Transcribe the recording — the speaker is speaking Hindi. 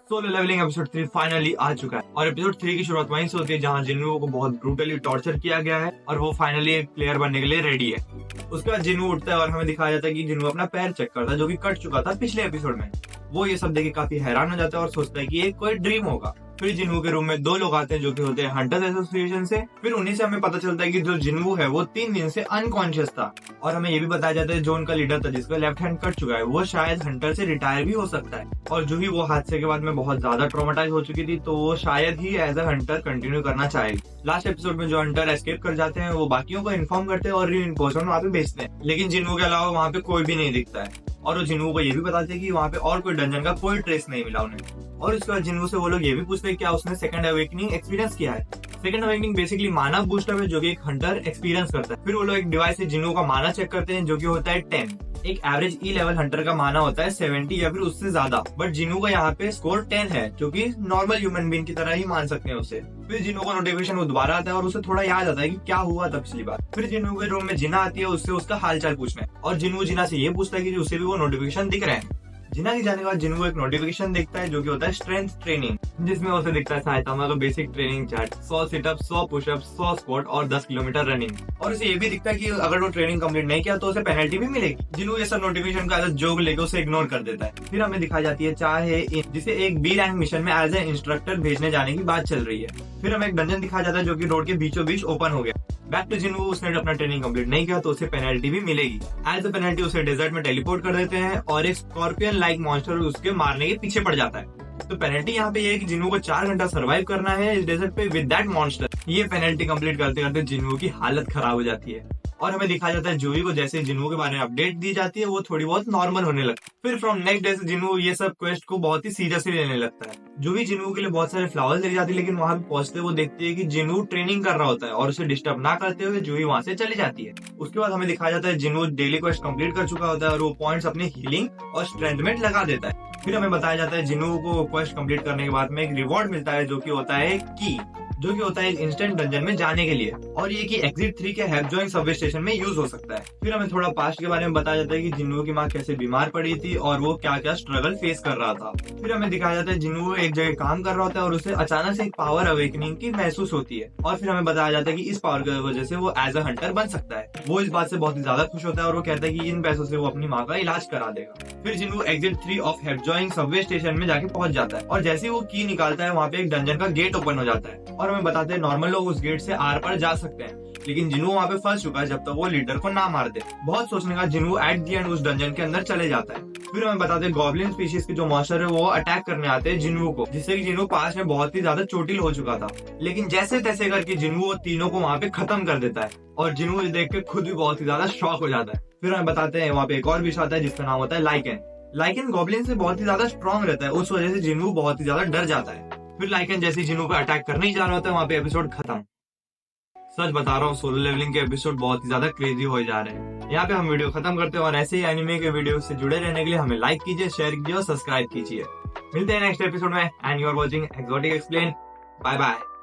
सोलो लेवलिंग एपिसोड 3 फाइनली आ चुका है और एपिसोड 3 की शुरुआत वहीं से होती है जहां जिन्नू को बहुत ब्रूटली टॉर्चर किया गया है और वो फाइनली एक प्लेयर बनने के लिए रेडी है। उसके बाद जिन्नू उठता है और हमें दिखाया जाता है कि जिन्नू अपना पैर चेक करता है जो कि कट चुका था पिछले एपिसोड में। वो ये सब देख के काफी हैरान हो जाता है और सोचता है कि ये कोई ड्रीम होगा। फिर जिन्नू के रूम में दो लोग आते हैं जो कि होते हैं हंटर्स एसोसिएशन से। फिर उन्हीं से हमें पता चलता है कि जो जिन्नू है वो 3 दिन से अनकॉन्शियस था और हमें ये भी बताया जाता है जो उनका लीडर था जिसका लेफ्ट हैंड कट चुका है वो शायद हंटर से रिटायर भी हो सकता है। और जो ही वो हादसे के बाद में बहुत ज्यादा ट्रॉमेटाइज हो चुकी थी तो वो शायद ही एज अ हंटर कंटिन्यू करना चाहेगी। लास्ट एपिसोड में जो हंटर एस्केप कर जाते हैं वो बाकियों को इन्फॉर्म करते हैं और रीइंफोर्समेंट वहाँ पे भेजते हैं, लेकिन जिन्नू के अलावा वहाँ पे कोई भी नहीं दिखता है। और वो जिन्नू को ये भी बताते हैं कि वहाँ पे और कोई डंजन का कोई ट्रेस नहीं मिला उन्हें। और उसके बाद जिन्नू से वो लोग ये भी पूछते हैं क्या उसने सेकंड अवेकनिंग एक्सपीरियंस किया है। सेकंड अवेकनिंग बेसिकली माना बूस्टअप है जो कि एक हंटर एक्सपीरियंस करता है। फिर वो लोग एक डिवाइस से जिन्नू का माना चेक करते हैं जो कि होता है 10। एक एवरेज ई लेवल हंटर का माना होता है 70 या फिर उससे ज्यादा, बट जिन्नू का यहाँ पे स्कोर 10 है जो कि नॉर्मल ह्यूमन बीइंग की तरह ही मान सकते हैं उसे। फिर जिन्नू को नोटिफिकेशन वो दोबारा आता है और उसे थोड़ा याद आता है कि क्या हुआ था पिछली बार। फिर जिन्नू के रूम में जिना आती है उससे उसका हालचाल पूछना है और जिन्नू जिना से ये पूछता है कि उसे भी वो नोटिफिकेशन दिख रहे हैं। जिना के जाने के बाद जिन्नू एक नोटिफिकेशन देखता है जो कि होता है स्ट्रेंथ ट्रेनिंग, जिसमें उसे दिखता है साइतामा का basic training chart 100 situp 100 pushup 100 squat और 10 किलोमीटर रनिंग। और उसे ये भी दिखता है कि अगर वो ट्रेनिंग कंप्लीट नहीं किया तो उसे पेनल्टी भी मिलेगी। जिन्नू ये सब नोटिफिकेशन का जोक लेके उसे इग्नोर कर देता है। फिर हमें दिखाई जाती है चाहे जिसे एक बी रैंक मिशन में एज ए इंस्ट्रक्टर भेजने जाने की बात चल रही है। फिर हमें एक डंजन दिखाया जाता है जो कि रोड के बीचों बीच ओपन हो गया। बैक टू जिन्नू, उसने अपना ट्रेनिंग कंप्लीट नहीं किया तो उसे पेनल्टी भी मिलेगी। एज अ पेनल्टी उसे डेजर्ट में टेलीपोर्ट कर देते हैं और एक स्कॉर्पियन लाइक मॉन्स्टर उसके मारने के पीछे पड़ जाता है। तो पेनल्टी यहाँ पे ये है कि जिन्नू को 4 घंटा सर्वाइव करना है इस डेजर्ट पे विद दैट मॉन्स्टर। ये पेनल्टी कंप्लीट करते करते जिन्नू की हालत खराब हो जाती है और हमें दिखाया जाता है जूही को जैसे जिन्नू के बारे में अपडेट दी जाती है वो थोड़ी बहुत नॉर्मल होने लगती है। फिर फ्रॉम नेक्स्ट डे से जिन्नू ये सब क्वेस्ट को बहुत ही सीरियसली लेने लगता है। जूही जिन्नू के लिए बहुत सारे फ्लावर्स लेके जाती है, लेकिन वहां पे पहुंचते वो देखती है कि जिन्नू ट्रेनिंग कर रहा होता है और उसे डिस्टर्ब ना करते हुए जूही वहां से चली जाती है। उसके बाद हमें दिखाया जाता है जिन्नू डेली क्वेस्ट कंप्लीट कर चुका होता है और वो पॉइंट्स अपने हीलिंग और स्ट्रेंथ में लगा देता है। फिर हमें बताया जाता है जिन्नू को क्वेस्ट कंप्लीट करने के बाद में एक रिवॉर्ड मिलता है जो कि होता है की, जो कि होता है इंस्टेंट डंजन में जाने के लिए और ये कि एग्जिट 3 के हैपजॉइंग सबवे स्टेशन में यूज हो सकता है। फिर हमें थोड़ा पास्ट के बारे में बताया जाता है कि जिन्नू की माँ कैसे बीमार पड़ी थी और वो क्या क्या स्ट्रगल फेस कर रहा था। फिर हमें दिखाया जाता है जिन्नू एक जगह काम कर रहा होता है और उसे अचानक से एक पावर अवेकनिंग की महसूस होती है और फिर हमें बताया जाता है कि इस पावर की वजह से वो एज अ हंटर बन सकता है। वो इस बात से बहुत ही ज्यादा खुश होता है और वो कहता है कि इन पैसों से वो अपनी माँ का इलाज करा देगा। फिर जिन्नू exit 3 of Hapjeong subway station में जाके पहुंच जाता है और जैसे ही वो की निकालता है वहाँ पे एक डंजन का गेट ओपन हो जाता है और हमें बताते हैं नॉर्मल लोग उस गेट से आर पार जा सकते हैं, लेकिन जिन्नू वहाँ पे फंस चुका है जब तक वो लीडर को ना मार दे। बहुत सोचने का जिन्नू एट दी एंड उस डंजन के अंदर चले जाता है। फिर हमें बताते हैं गॉब्लिन स्पीशीज के जो मॉन्स्टर है वो अटैक करने आते हैं जिन्नू को, जिससे कि जिन्नू पास में बहुत ही ज्यादा चोटिल हो चुका था, लेकिन जैसे तैसे करके जिन्नू वो तीनों को वहाँ पे खत्म कर देता है और जिन्नू देख के खुद भी बहुत ही ज्यादा शॉक हो जाता है। फिर हमें बताते हैं वहाँ पे एक और विष आता है जिसका नाम होता है लाइकेन। लाइकेन गॉब्लिन से बहुत ही ज्यादा स्ट्रॉन्ग रहता है, उस वजह से जिन्नू बहुत ही ज्यादा डर जाता है। फिर लाइकेन जैसे जिन्नू पे अटैक करने ही जा रहा होता है वहाँ पे एपिसोड खत्म। सच बता रहा हूँ सोलो लेवलिंग के एपिसोड बहुत ही ज्यादा क्रेजी हो जा रहे हैं। यहाँ पे हम वीडियो खत्म करते हैं और ऐसे ही एनिमे के वीडियो से जुड़े रहने के लिए हमें लाइक कीजिए, शेयर कीजिए और सब्सक्राइब कीजिए। मिलते हैं नेक्स्ट एपिसोड में and you are watching exotic explain. Bye bye.